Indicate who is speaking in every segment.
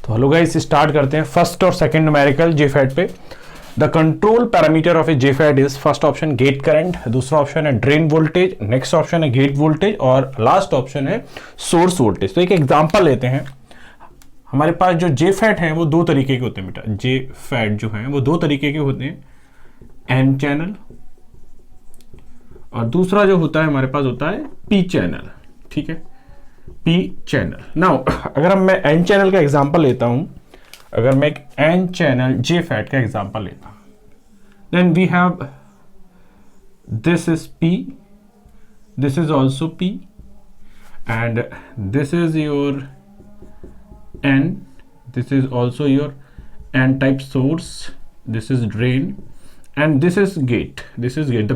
Speaker 1: तो hello guys, start करते हैं फर्स्ट और सेकंड न्यूमेरिकल जेफेट पे। The control parameter of A JFET is first option get current, दूसरा ऑप्शन है ड्रेन वोल्टेज, नेक्स्ट ऑप्शन है गेट वोल्टेज और लास्ट ऑप्शन है सोर्स वोल्टेज। तो एक एग्जांपल लेते हैं। हमारे पास जो जेफेट हैं वो दो तरीके के होते हैं बेटा। जेफेट जो हैं वो दो तरीके के होते हैं, एन चैनल और दूसरा जो होता है हमारे पास होता है पी चैनल। ठीक है, पी चैनल। नाउ अगर मैं एन चैनल का एग्जांपल लेता हूं, अगर मैं एक एन चैनल जेफेट का एग्जांपल लेता हूं, then we have this is P, this is also P and this is your N, this is also your N type source, this is drain and this is gate, this is gate. The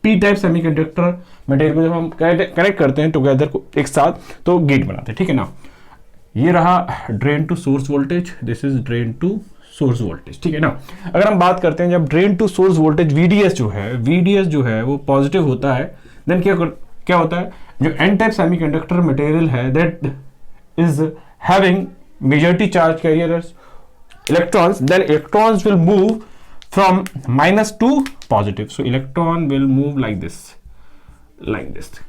Speaker 1: P type semiconductor material को जब हम connect करते हैं together को एक साथ तो gate बनाते हैं। ठीक है ना, ये रहा drain to source voltage, this is drain to source voltage. ठीक है ना, अगर हम बात करते हैं जब drain to source voltage VDS जो है वो पॉजिटिव होता है, देन क्या होता है, जो एन टाइप सेमीकंडक्टर मटेरियल है that is having majority charge carriers electrons, then electrons will move from minus to positive, so electron will move like this.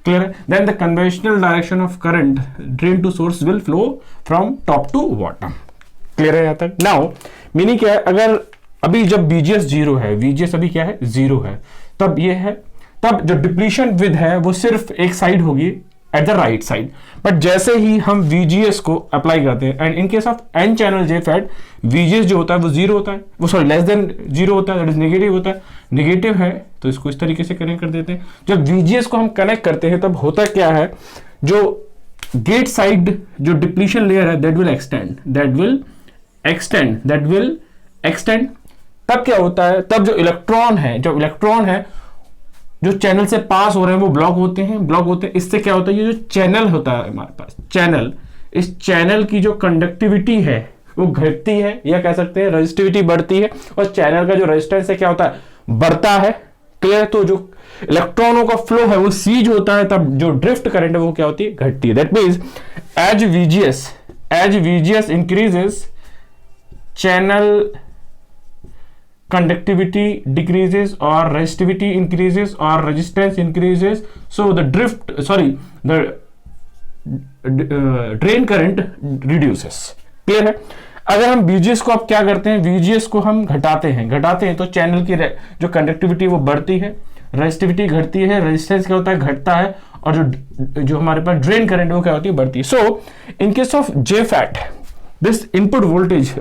Speaker 1: Clear? Then the conventional direction of current drain to source will flow from top to bottom. Clear है यहाँ तक? Now meaning क्या है, अगर अभी जब VGS 0 है, VGS अभी क्या है 0 है, तब ये है, तब जो डिप्लीशन विद है वो सिर्फ एक साइड होगी at the right side. But जैसे ही हम VGS को अप्लाई करते हैं, and in case of N channel JFET VGS जो होता है वो 0 होता है, वो सॉरी लेस देन 0 होता है, दैट इज नेगेटिव होता है। नेगेटिव है तो इसको इस तरीके से कनेक्ट कर देते हैं। जब VGS को हम कनेक्ट करते हैं तब होता क्या है, जो गेट साइड जो डिप्लीशन लेयर है दैट विल एक्सटेंड। तब क्या होता है, तब जो इलेक्ट्रॉन है जो चैनल से पास हो रहे हैं वो ब्लॉक होते हैं। इससे क्या होता है, ये जो चैनल होता है हमारे पास चैनल, इस चैनल की जो कंडक्टिविटी है वो घटती है, या कह सकते हैं रेजिस्टिविटी बढ़ती है, और चैनल का जो रेजिस्टेंस है क्या होता है, बढ़ता है। क्लियर? तो जो इलेक्ट्रॉनों का फ्लो है वो सीज होता है, तब जो ड्रिफ्ट करंट है वो क्या होती है, घटती है। That means as VGS increases, channel conductivity decreases or resistivity increases or resistance increases, so the drain current reduces. Clear है? अगर हम VGS को अब क्या करते हैं, VGS को हम घटाते हैं तो चैनल की जो कंडक्टिविटी वो बढ़ती है, रेजिस्टिविटी घटती है, रेजिस्टेंस क्या होता है, घटता है, और जो हमारे पास ड्रेन करंट वो क्या होती है, बढ़ती है। So in case of JFET, this input voltage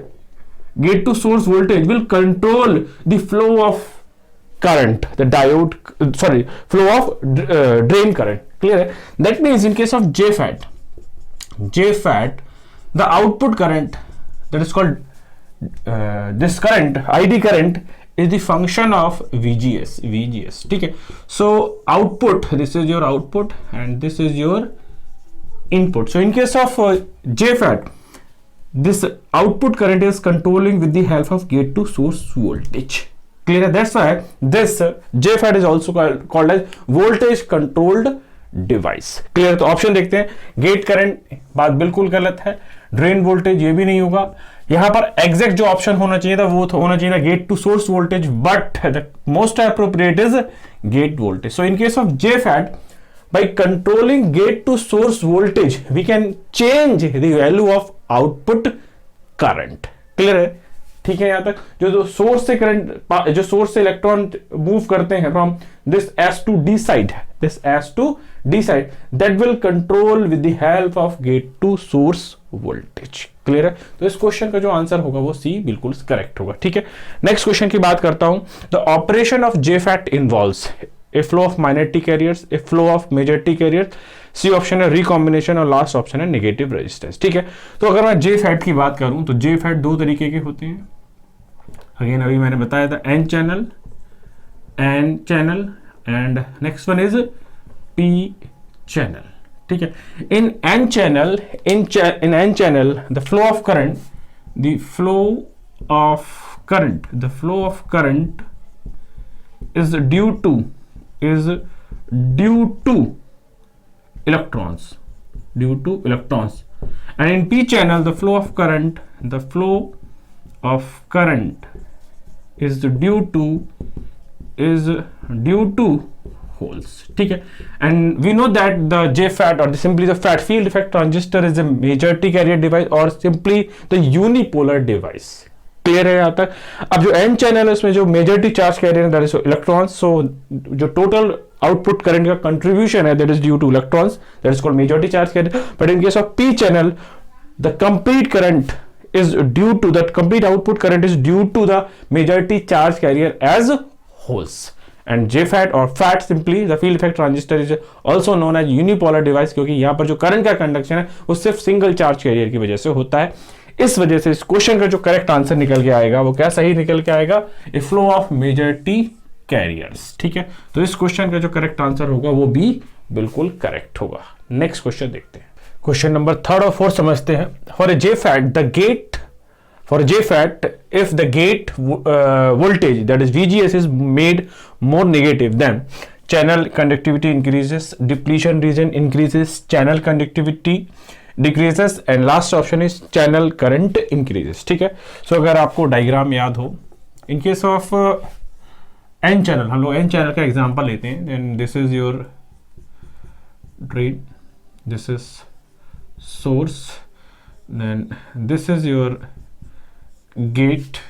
Speaker 1: gate to source voltage will control the flow of current, flow of drain current. Clear? That means in case of JFET, the output current that is called this current, ID current, is the function of VGS. ठीक है? So output, this is your output and this is your input. So in case of JFET, this output current is controlling with the help of gate to source voltage. Clear? That's why this JFET is also called as voltage controlled device. Clear? तो option देखते हैं। Gate current बात बिल्कुल गलत है, drain voltage ये भी नहीं होगा। यहां पर एग्जैक्ट जो ऑप्शन होना चाहिए था वो होना चाहिए था gate to source voltage, but the most appropriate is gate voltage. So in case of JFET, by controlling gate to source voltage we can change the value of output current. Clear है? ठीक है, यहां तक जो source से current, जो source से electron move करते हैं from this S to D side, that will control with the help of gate to source voltage. Clear है? तो इस क्वेश्चन का जो आंसर होगा वो C बिल्कुल करेक्ट होगा। ठीक है, नेक्स्ट क्वेश्चन की बात करता हूं। The operation of JFET involves a flow of minority carriers, a flow of majority carriers, C option है रिकॉम्बिनेशन और लास्ट ऑप्शन है नेगेटिव रेजिस्टेंस। ठीक है, तो अगर मैं JFET की बात करूं तो JFET दो तरीके के होते हैं। अगेन अभी मैंने बताया था n channel and next one is P channel. ठीक है, in n channel the flow of current is due to electrons and in p channel the flow of current is due to holes. ठीक है, and we know that the JFET or simply the FET field effect transistor is a majority carrier device or simply the unipolar device. Clear है यहाँ तक? अब जो n channel है उसमें जो majority charge carrier that is electrons, so जो total output current का कंट्रीब्यूशन है that is due to electrons, that is called majority charge carrier. But in case of p channel the complete current is due to that complete output current is due to the majority charge carrier as holes. And JFET or FET simply the field effect transistor is also known as unipolar device, क्योंकि यहाँ पर जो current का conduction है वो सिर्फ single charge carrier की वजह से होता है. इस वजह से इस क्वेश्चन का जो करेक्ट आंसर निकल के आएगा वो क्या सही निकल के आएगा? ए फ्लो ऑफ मेजॉरिटी कैरियर्स. ठीक है, तो इस क्वेश्चन का जो करेक्ट आंसर होगा वो भी बिल्कुल करेक्ट होगा. नेक्स्ट क्वेश्चन देखते हैं. क्वेश्चन नंबर 3 और 4 समझते हैं. For a JFET, if the gate voltage that is VGS is made more negative, then channel conductivity increases, depletion region increases, channel conductivity decreases, and last option is channel current increases. ठीक है, so अगर आपको diagram याद हो, in case of n channel, हम लोग n channel का example लेते हैं. then this is your drain, this is source, then this is your gate,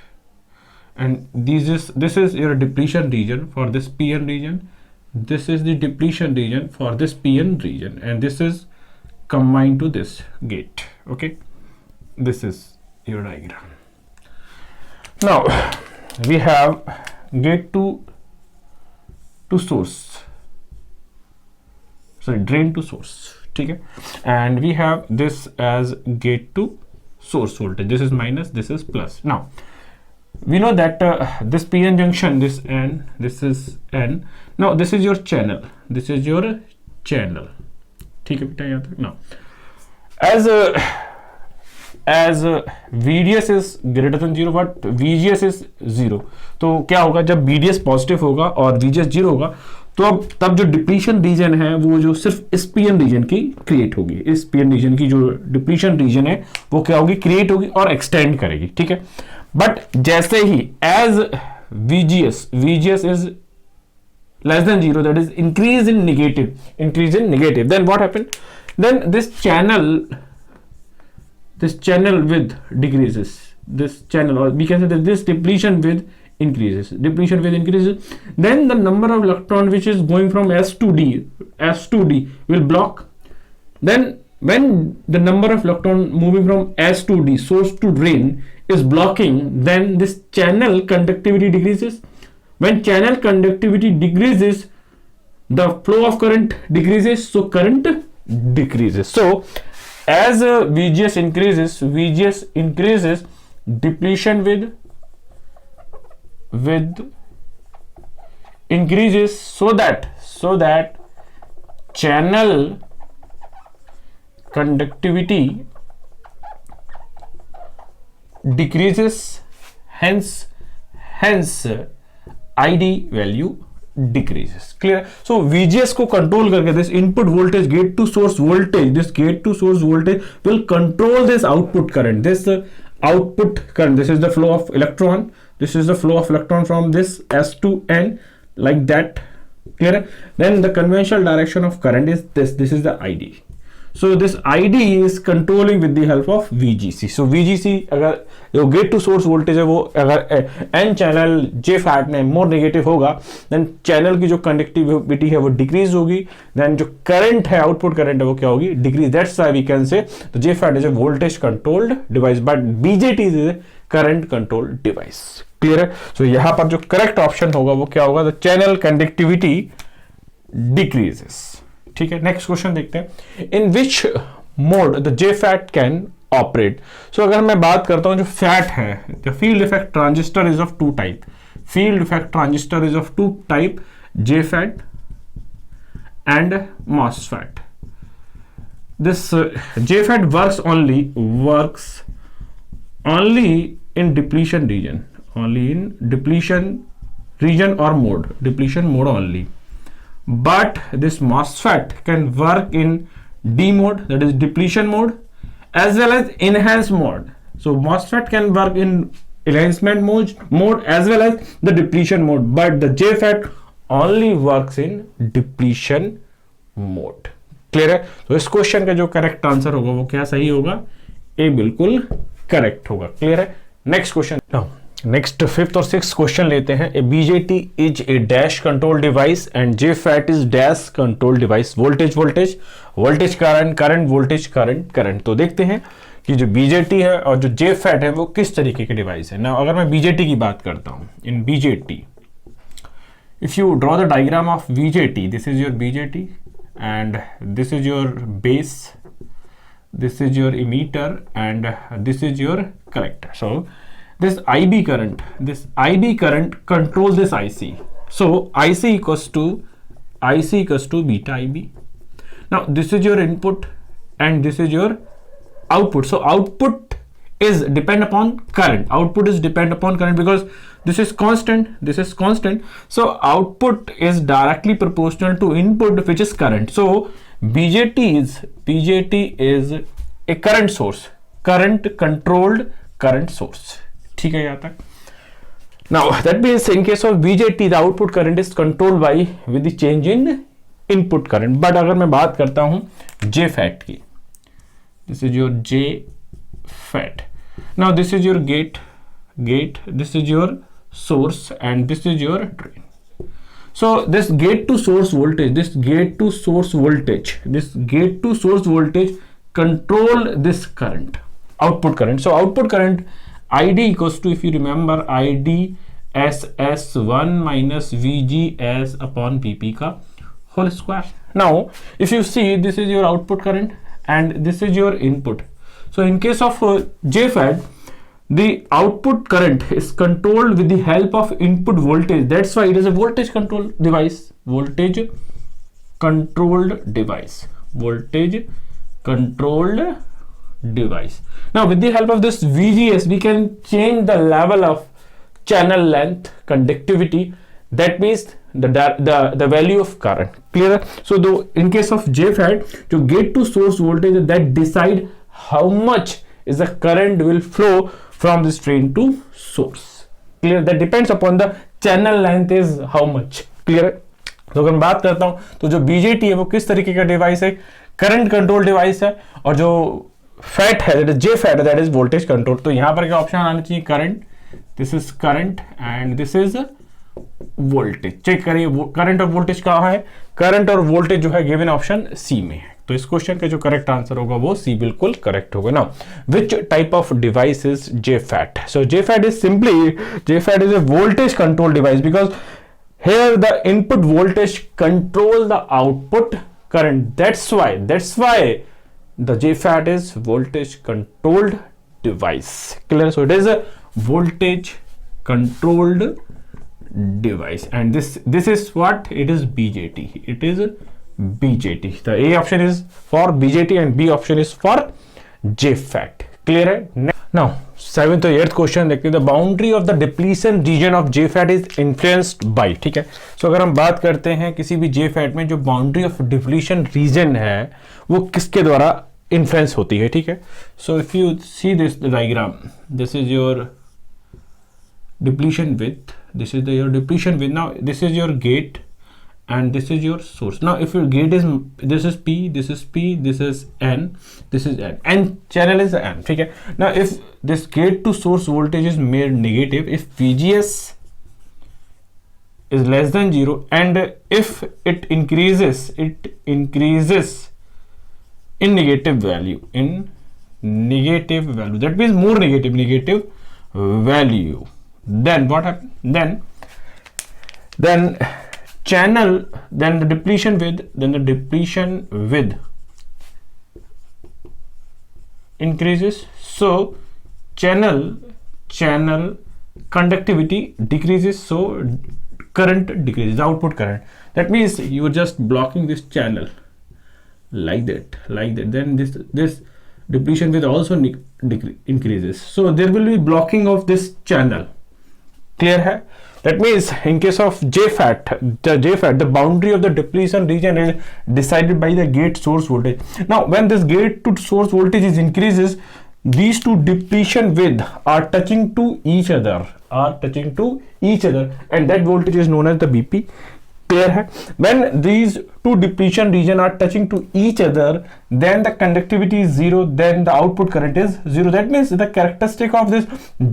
Speaker 1: and this is your depletion region for this PN region, this is the depletion region for this PN region, and this is combined to this gate. Okay, this is your diagram. Now we have gate to source, sorry, drain to source. ठीक है, and we have this as gate to source voltage. This is minus, this is plus. Now we know that this PN junction, this N, this is N. Now this is your channel, this is your channel. ठीक है बेटा, यहाँ तक. Now as VDS is greater than 0 but VGS is 0, तो क्या होगा जब VDS positive होगा और VGS 0 होगा, तो अब तब जो डिप्लीशन रीजन है वो जो सिर्फ इस पीएन रीजन की क्रिएट होगी. इस पीएन रीजन की जो डिप्लीशन रीजन है वो क्या होगी? क्रिएट होगी और एक्सटेंड करेगी. ठीक है, बट जैसे ही as VGS is less than 0, that is increase in negative, then what happen? Then this channel width decreases, this channel, or we can say that this depletion width increases, then the number of electron which is going from S to D will block. Then when the number of electron moving from S to D, source to drain, is blocking, then this channel conductivity decreases. When channel conductivity decreases, the flow of current decreases, so current decreases. So as VGS increases, depletion with increases, so that channel conductivity decreases, hence ID value decreases. Clear? So VGS को control करके this input voltage, gate to source voltage, this gate to source voltage will control this output current. This is the flow of electron, this is the flow of electron from this S to N, like that. Clear? Then the conventional direction of current is this is the ID. So this ID is controlling with the help of VGC. So VGC अगर जो gate to source voltage है वो अगर N channel JFET में more negative होगा, then channel की जो conductivity है वो डिक्रीज होगी, देन जो करंट है, आउटपुट करंट है वो क्या होगी? Decrease. That's why we can say the JFET is a voltage controlled device but BJT is a current controlled device. Clear है? सो यहाँ पर जो करेक्ट ऑप्शन होगा वो क्या होगा? The channel conductivity decreases. ठीक है, नेक्स्ट क्वेश्चन देखते हैं. In which mode the JFET can operate. So अगर मैं बात करता हूं जो फैट है, the field effect transistor is of two type. Field effect transistor is of two type, JFET and MOSFET. This JFET works only in depletion region or mode, depletion mode only. But this MOSFET can work in D mode, that is depletion mode, as well as enhance mode. So MOSFET can work in enhancement mode as well as the depletion mode, but the JFET only works in depletion mode. Clear है? तो इस question का जो correct answer होगा वो क्या सही होगा? ए बिल्कुल करेक्ट होगा. क्लियर है? Next question. नेक्स्ट फिफ्थ और सिक्स्थ क्वेश्चन लेते हैं. A BJT is a dash control device and JFET is dash control device. Voltage current voltage current. तो देखते हैं कि जो बीजेटी है और जो जेफैट है वो किस तरीके के डिवाइस है. ना अगर मैं बीजेटी की बात करता हूं, इन BJT if you draw the diagram of BJT, this is your BJT and this is your base, this is your emitter and this is your collector. So this IB current controls this IC. So IC equals to beta IB. Now this is your input and this is your output. So output is depend upon current. Output is depend upon current because this is constant. So output is directly proportional to input, which is current. So BJT is a current source, controlled current source. ठीक है यहाँ तक. Now that means in case of BJT the output current is controlled by with the change in input current. But अगर मैं बात करता हूँ JFET की, this is your JFET. Now this is your gate, this is your source and this is your drain. So this gate to source voltage control this current, output current. So output current ID equals to, if you remember, ID SS1 minus VGS upon PP ka whole square. Now if you see, this is your output current and this is your input. So in case of JFET, the output current is controlled with the help of input voltage. That's why it is a voltage controlled device. Now with the help of this VGS, we can change the level of channel length, conductivity. That means the value of current. Clear? So though in case of JFET, to get to source voltage, that decide how much is the current will flow from this drain to source. Clear? That depends upon the channel length is how much. Clear? तो अगर मैं बात करता हूं तो जो BJT है वो किस तरीके का डिवाइस है? करंट कंट्रोल डिवाइस है. और जो फैट है, that is JFET, that is voltage control. तो यहां पर क्या ऑप्शन आना चाहिए? Current. This is current and this is voltage. Check करिए करंट और वोल्टेज कहां है? करंट और वोल्टेज जो है गिवन ऑप्शन सी में है. तो इस क्वेश्चन का जो करेक्ट आंसर होगा वो सी बिल्कुल करेक्ट होगा. Now which type of device is JFET? So JFET is a voltage control device because here the input voltage control the output current. That's why the JFET is voltage controlled device. Clear? So it is a voltage controlled device and this is what it is. BJT. It is BJT. The A option is for BJT and B option is for JFET. Clear है? Now 7th और 8th question देखते हैं. The boundary of the depletion region of JFET is influenced by. ठीक है. So अगर हम बात करते हैं किसी भी JFET में जो boundary of depletion region है वो किसके द्वारा इन्फ्लुएंस होती है? ठीक है. So if you see this diagram, this is your depletion width. Your depletion width. Now this is your gate and this is your source. Now if your gate is, this is P, this is P, this is N, this is N, and channel is N. ठीक है. Now if this gate to source voltage is made negative, if VGS is less than 0 and if it increases in negative value, that means more negative value, then what happens? Then channel, then the depletion width increases. So channel conductivity decreases, so current decreases, output current. That means you are just blocking this channel like that. Then this depletion width also increases, so there will be blocking of this channel. Clear है? That means in case of JFET, the boundary of the depletion region is decided by the gate source voltage. Now, when this gate to source voltage is increases, these two depletion width are touching to each other, and that voltage is known as the BP. Clear है? When these two depletion region are touching to each other, then the conductivity is zero, then the output current is zero. That means the characteristic of this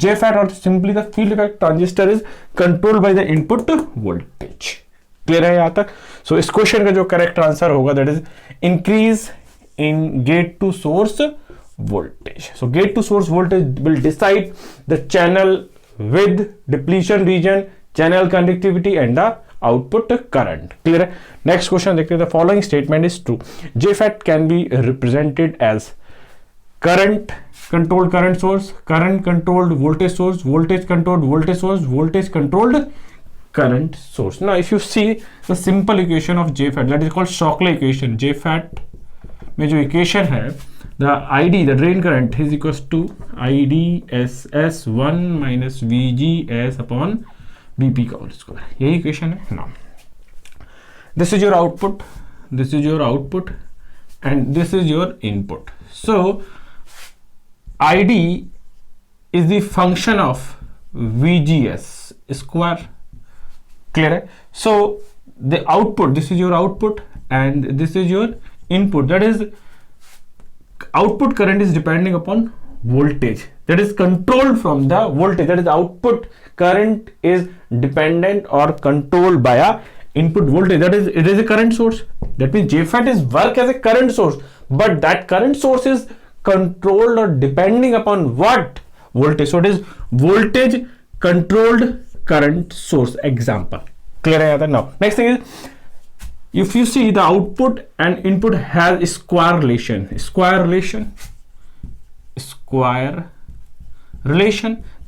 Speaker 1: JFET, or simply the field effect transistor, is controlled by the input voltage. Clear है यहाँ तक? So इस question का जो correct answer होगा, that is increase in gate to source voltage. So gate to source voltage will decide the channel width, depletion region, channel conductivity and the output current. Clear है? Next question देखते हैं. The following statement is true. JFET can be represented as current controlled current source, current controlled voltage source, voltage controlled voltage source, voltage controlled current source. Now if you see the simple equation of JFET, that is called Shockley equation. JFET में जो equation है, the ID, the drain current, is equals to IDSS1 minus VGS upon BP का whole square. यही equation है ना. This is your output, this is your output and this is your input. So ID is the function of VGS square. Clear है? So the output, this is your output and this is your input. That is, output current is depending upon voltage, that is controlled from the voltage. That is, output current is dependent or controlled by a input voltage. That is, it is a current source. That means JFET is work as a current source, but that current source is controlled or depending upon what? Voltage. So it is voltage controlled current source example. Clear है? Now next thing is, if you see the output and input has square relation,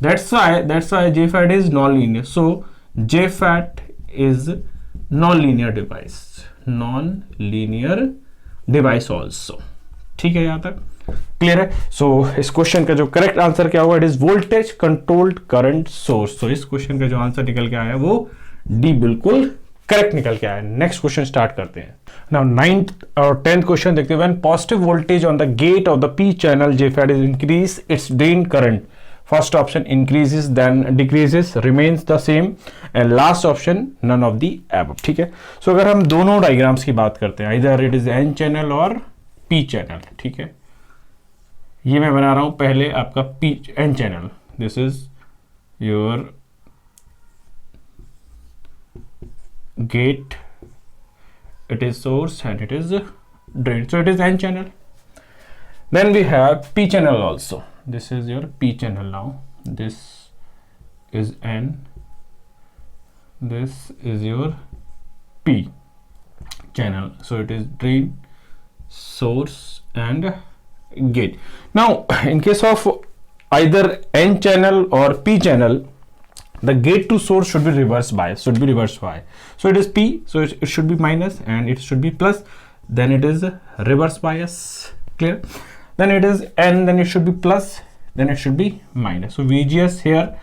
Speaker 1: that's why JFET is non-linear. So JFET is non-linear device also. ठीक है यहाँ तक? Clear है? सो इस question का जो correct answer क्या होगा, it is voltage controlled current source. तो इस क्वेश्चन का जो आंसर निकल के आया वो डी बिल्कुल करेक्ट निकल के आया. नेक्स्ट क्वेश्चन स्टार्ट करते हैं. नाउ 9th और 10th क्वेश्चन देखते हैं. When positive voltage on the gate of the p channel JFET is increase it's drain current. First option increases then decreases, remains the same, and last option none of the above. ठीक है? सो अगर हम दोनों diagrams की बात करते हैं, either it is n channel और पी चैनल. ठीक है? ये मैं बना रहा हूं पहले आपका p n channel. This is your gate, it is source and it is drain, so it is n channel. Then we have p channel also. This is your p channel. Now this is n, this is your p channel, so it is drain, source and gate. Now in case of either n channel or p channel, the gate to source should be reverse bias, so it is P, so it should be minus, and it should be plus, then it is reverse bias. Clear? Then it is N, then it should be plus, then it should be minus. So VGS here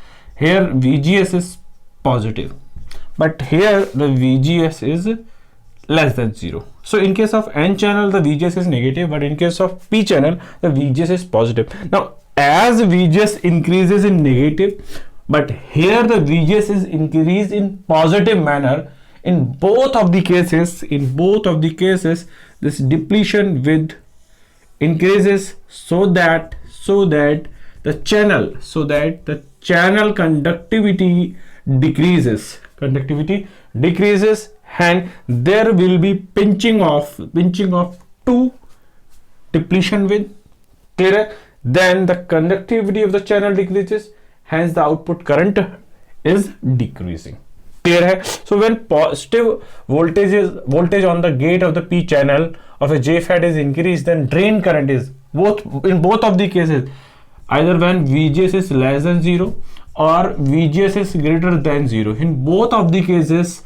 Speaker 1: VGS is positive, but here the VGS is less than 0. So in case of N channel the VGS is negative, but in case of P channel the VGS is positive. Now as VGS increases in negative, but here the VGS is increased in positive manner. In both of the cases, this depletion width increases so that the channel conductivity decreases, and there will be pinching off to depletion width. Clear? Then the conductivity of the channel decreases, hence the output current is decreasing. Clear है? So when positive voltage on the gate of the P channel of a JFET is increased, then drain current is in both of the cases, either when VGS is less than 0 or VGS is greater than 0. In both of the cases,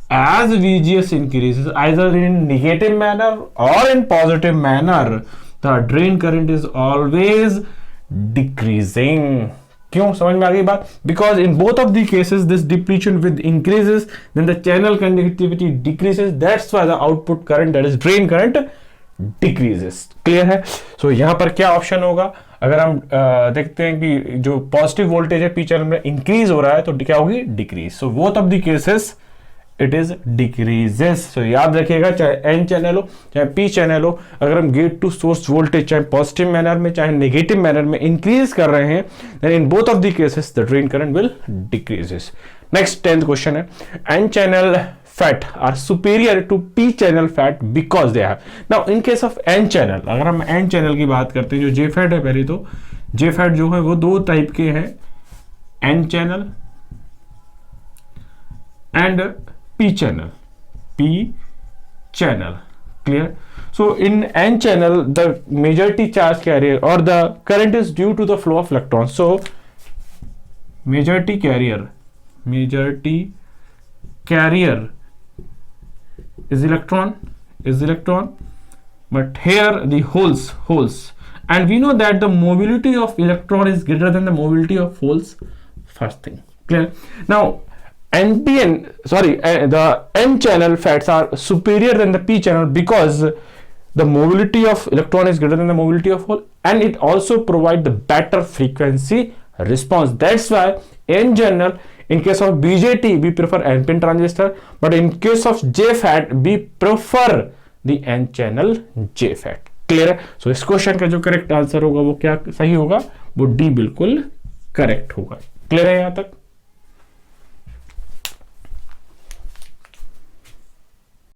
Speaker 1: as VGS increases, either in negative manner or in positive manner, the drain current is always decreasing. क्यों, समझ में आ गई बात? Because in both of the cases this depletion with increases then the channel conductivity decreases, that's why the output current that is drain current decreases. Clear है? So यहां पर क्या ऑप्शन होगा? अगर हम देखते हैं कि जो पॉजिटिव वोल्टेज है पी चैनल में इंक्रीज हो रहा है तो क्या होगी? Decrease. So both of the cases it is decreases. सो याद रखिएगा, चाहे एन चैनल हो चाहे पी चैनल हो, अगर हम गेट टू सोर्स वोल्टेज चाहे पॉजिटिव मैनर में चाहे नेगेटिव मैनर में इंक्रीज कर रहे हैं, then in both of the cases the drain current will decreases. Next 10th question है, N channel FET are superior to P channel FET because they have. Now in case of N channel, अगर हम N channel की बात करते हैं, जो जे fat है, पहले तो जे फैट जो है वो दो टाइप के हैं, n channel and P channel, clear? So in N channel, the majority charge carrier or the current is due to the flow of electrons. So majority carrier is electron, but here the holes, and we know that the mobility of electron is greater than the mobility of holes. First thing, clear? Now the N channel fats are superior than the P channel because the mobility of electron is greater than the mobility of hole, and it also provide the better frequency response. That's why N channel, in case of BJT we prefer NPN transistor, but in case of JFET we prefer the N channel JFET. Clear है? सो इस question का जो correct answer होगा वो क्या सही होगा? वो डी बिल्कुल करेक्ट होगा। क्लियर है यहां तक?